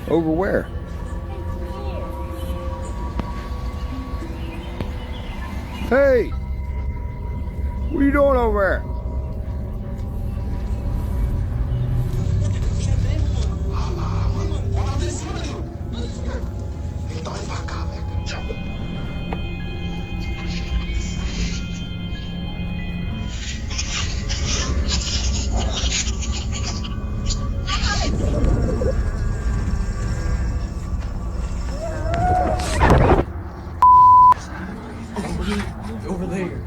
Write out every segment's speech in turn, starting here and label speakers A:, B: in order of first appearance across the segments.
A: Over where? Hey! What are you doing over there?
B: Over there.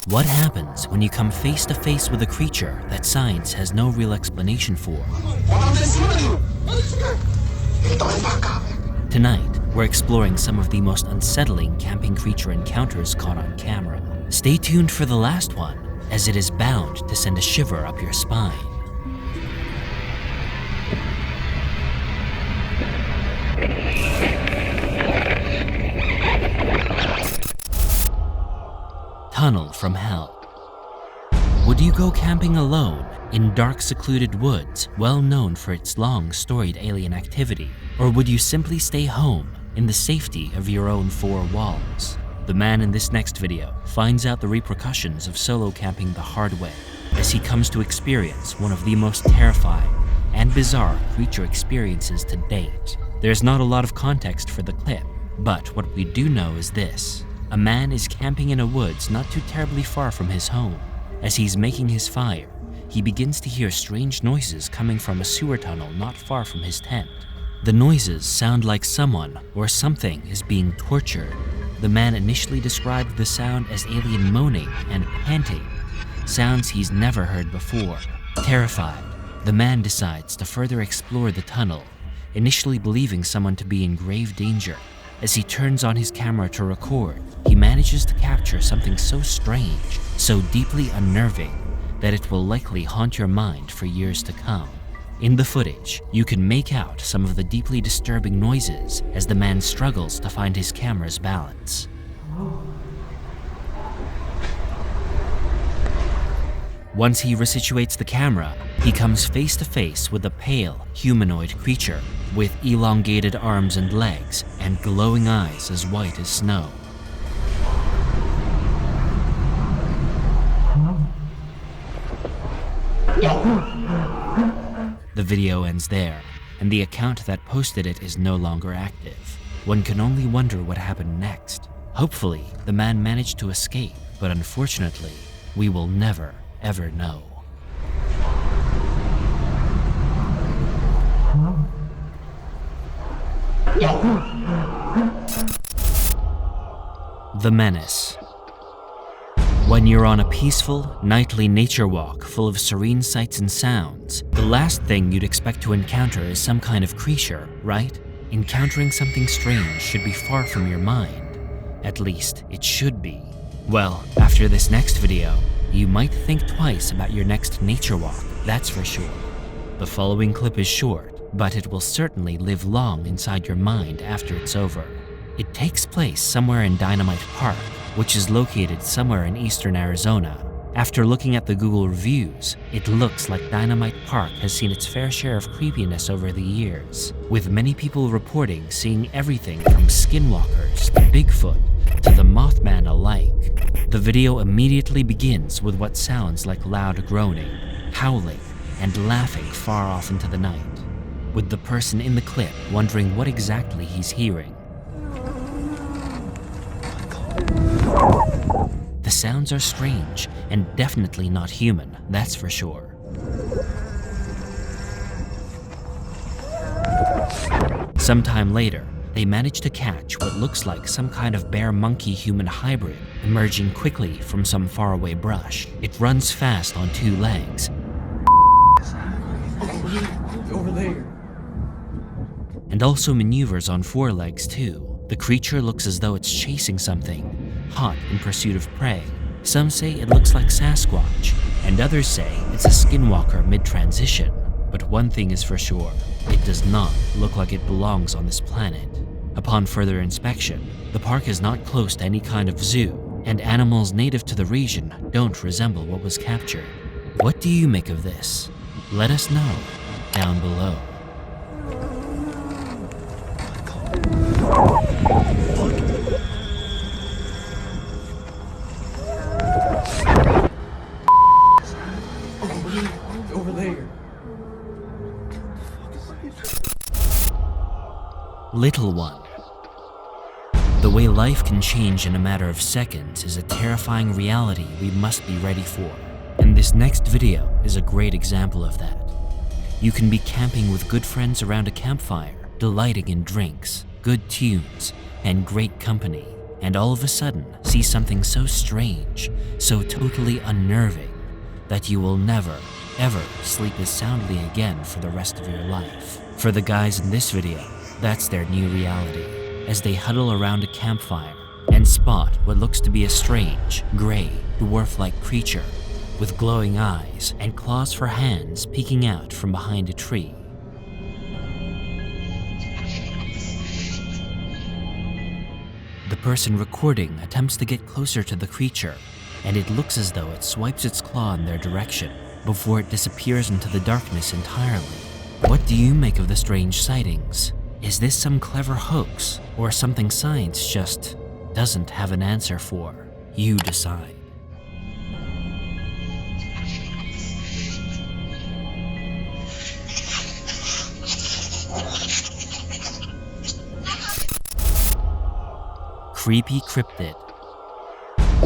C: What happens when you come face to face with a creature that science has no real explanation for? Tonight, we're exploring some of the most unsettling camping creature encounters caught on camera. Stay tuned for the last one, as it is bound to send a shiver up your spine. Tunnel from Hell. Would you go camping alone in dark, secluded woods, well known for its long, storied alien activity? Or would you simply stay home in the safety of your own four walls? The man in this next video finds out the repercussions of solo camping the hard way, as he comes to experience one of the most terrifying and bizarre creature experiences to date. There's not a lot of context for the clip, but what we do know is this. A man is camping in a woods not too terribly far from his home. As he's making his fire, he begins to hear strange noises coming from a sewer tunnel not far from his tent. The noises sound like someone or something is being tortured. The man initially described the sound as alien moaning and panting, sounds he's never heard before. Terrified, the man decides to further explore the tunnel, initially believing someone to be in grave danger. As he turns on his camera to record, he manages to capture something so strange, so deeply unnerving, that it will likely haunt your mind for years to come. In the footage, you can make out some of the deeply disturbing noises as the man struggles to find his camera's balance. Once he resituates the camera, he comes face to face with a pale, humanoid creature with elongated arms and legs and glowing eyes as white as snow. The video ends there, and the account that posted it is no longer active. One can only wonder what happened next. Hopefully, the man managed to escape, but unfortunately, we will never, ever know. The Menace. When you're on a peaceful, nightly nature walk full of serene sights and sounds, the last thing you'd expect to encounter is some kind of creature, right? Encountering something strange should be far from your mind. At least, it should be. Well, after this next video, you might think twice about your next nature walk, that's for sure. The following clip is short, but it will certainly live long inside your mind after it's over. It takes place somewhere in Dynamite Park, which is located somewhere in eastern Arizona. After looking at the Google reviews, it looks like Dynamite Park has seen its fair share of creepiness over the years, with many people reporting seeing everything from skinwalkers to Bigfoot to the Mothman alike. The video immediately begins with what sounds like loud groaning, howling, and laughing far off into the night, with the person in the clip wondering what exactly he's hearing. The sounds are strange and definitely not human, that's for sure. Sometime later, they manage to catch what looks like some kind of bear-monkey-human hybrid emerging quickly from some faraway brush. It runs fast on two legs,
B: Over there.
C: and also maneuvers on four legs too. The creature looks as though it's chasing something, hot in pursuit of prey. Some say it looks like Sasquatch, and others say it's a skinwalker mid-transition. But one thing is for sure, it does not look like it belongs on this planet. Upon further inspection, the park is not close to any kind of zoo, and animals native to the region don't resemble what was captured. What do you make of this? Let us know down below.
B: Over there.
C: Little one. The way life can change in a matter of seconds is a terrifying reality we must be ready for. And this next video is a great example of that. You can be camping with good friends around a campfire, delighting in drinks, good tunes, and great company, and all of a sudden see something so strange, so totally unnerving, that you will never, ever sleep as soundly again for the rest of your life. For the guys in this video, that's their new reality, as they huddle around a campfire and spot what looks to be a strange, gray, dwarf-like creature with glowing eyes and claws for hands peeking out from behind a tree. The person recording attempts to get closer to the creature, and it looks as though it swipes its claw in their direction before it disappears into the darkness entirely. What do you make of the strange sightings? Is this some clever hoax, or something science just doesn't have an answer for? You decide. Creepy cryptid.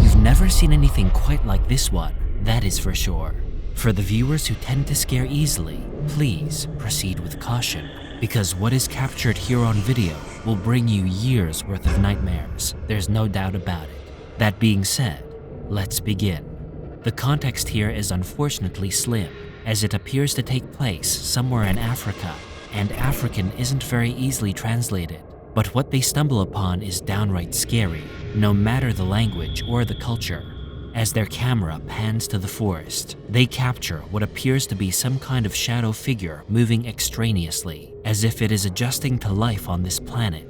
C: You've never seen anything quite like this one, that is for sure. For the viewers who tend to scare easily, please proceed with caution, because what is captured here on video will bring you years worth of nightmares. There's no doubt about it. That being said, let's begin. The context here is unfortunately slim, as it appears to take place somewhere in Africa, and African isn't very easily translated. But what they stumble upon is downright scary, no matter the language or the culture. As their camera pans to the forest, they capture what appears to be some kind of shadow figure moving extraneously, as if it is adjusting to life on this planet.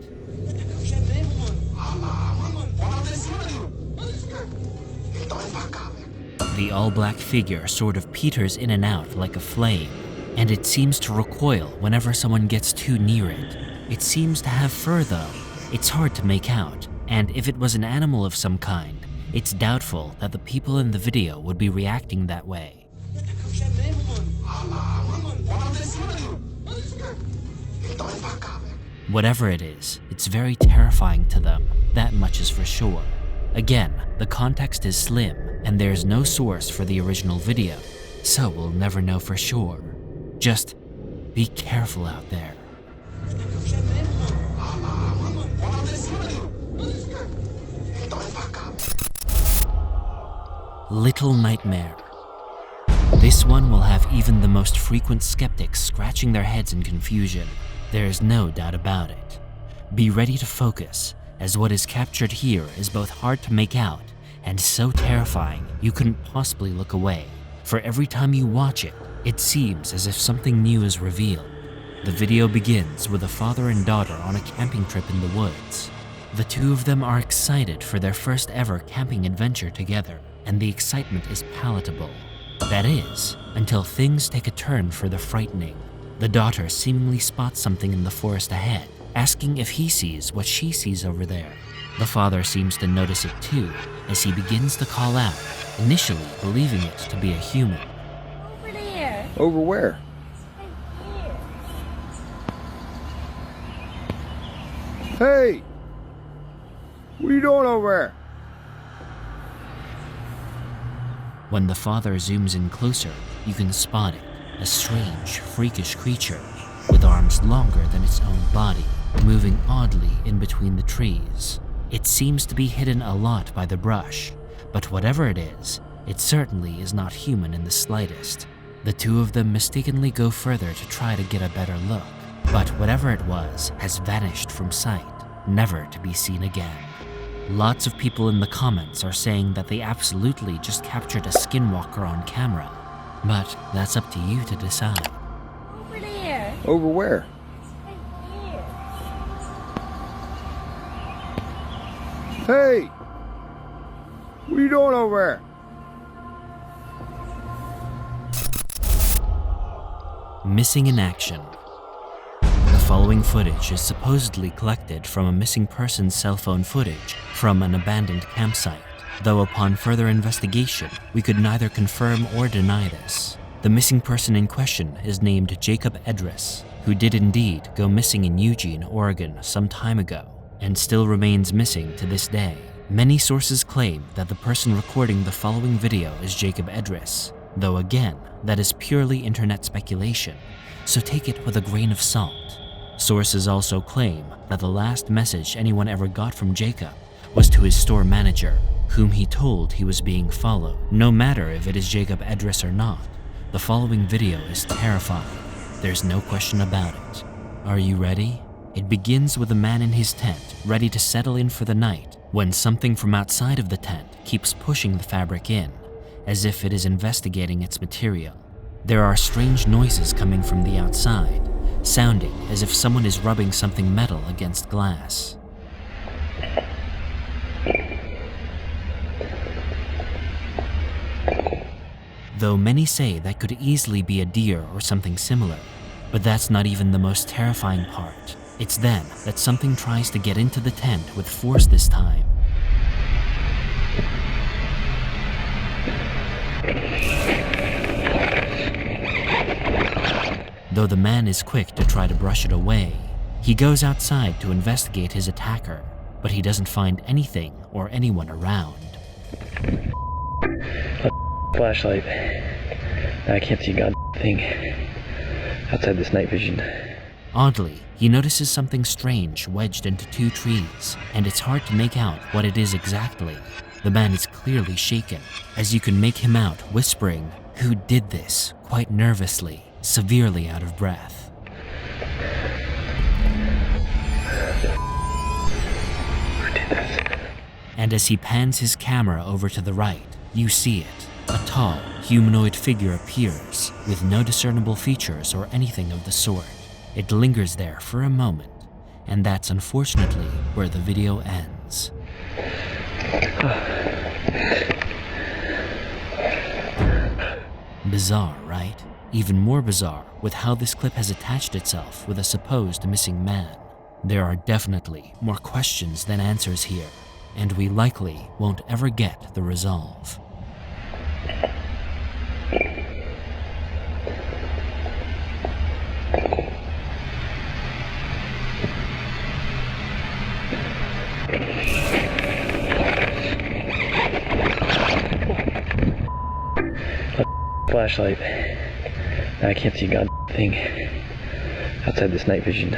C: The all-black figure sort of peters in and out like a flame, and it seems to recoil whenever someone gets too near it. It seems to have fur though. It's hard to make out, and if it was an animal of some kind, it's doubtful that the people in the video would be reacting that way. Whatever it is, it's very terrifying to them, that much is for sure. Again, the context is slim, and there's no source for the original video, so we'll never know for sure. Just be careful out there. Little Nightmare. This one will have even the most frequent skeptics scratching their heads in confusion. There is no doubt about it. Be ready to focus, as what is captured here is both hard to make out and so terrifying you couldn't possibly look away. For every time you watch it, it seems as if something new is revealed. The video begins with a father and daughter on a camping trip in the woods. The two of them are excited for their first ever camping adventure together, and the excitement is palatable. That is, until things take a turn for the frightening. The daughter seemingly spots something in the forest ahead, asking if he sees what she sees over there. The father seems to notice it too, as he begins to call out, initially believing it to be a human.
D: Over there.
A: Over where? Hey! What are you doing over there?
C: When the father zooms in closer, you can spot it, a strange, freakish creature with arms longer than its own body, moving oddly in between the trees. It seems to be hidden a lot by the brush, but whatever it is, it certainly is not human in the slightest. The two of them mistakenly go further to try to get a better look, but whatever it was has vanished from sight, never to be seen again. Lots of people in the comments are saying that they absolutely just captured a skinwalker on camera, but that's up to you to decide.
D: Over there.
A: Over where?
D: Right there.
A: Hey! What are you doing over there?
C: Missing in action. The following footage is supposedly collected from a missing person's cell phone footage from an abandoned campsite, though upon further investigation, we could neither confirm or deny this. The missing person in question is named Jacob Edris, who did indeed go missing in Eugene, Oregon some time ago, and still remains missing to this day. Many sources claim that the person recording the following video is Jacob Edris, though again, that is purely internet speculation, so take it with a grain of salt. Sources also claim that the last message anyone ever got from Jacob was to his store manager, whom he told he was being followed. No matter if it is Jacob Edris or not, the following video is terrifying. There's no question about it. Are you ready? It begins with a man in his tent, ready to settle in for the night, when something from outside of the tent keeps pushing the fabric in, as if it is investigating its material. There are strange noises coming from the outside, sounding as if someone is rubbing something metal against glass. Though many say that could easily be a deer or something similar, but that's not even the most terrifying part. It's then that something tries to get into the tent with force this time. Though the man is quick to try to brush it away, he goes outside to investigate his attacker, but he doesn't find anything or anyone around.
E: Flashlight. I can't see a god thing outside this night vision.
C: Oddly, he notices something strange wedged into two trees, and it's hard to make out what it is exactly. The man is clearly shaken, as you can make him out whispering, "Who did this?" quite nervously, severely out of breath.
E: Who did this?
C: And as he pans his camera over to the right, you see it. A tall, humanoid figure appears, with no discernible features or anything of the sort. It lingers there for a moment, and that's unfortunately where the video ends. Bizarre, right? Even more bizarre with how this clip has attached itself with a supposed missing man. There are definitely more questions than answers here, and we likely won't ever get the resolve.
E: Flashlight. I can't see a god thing outside this night vision.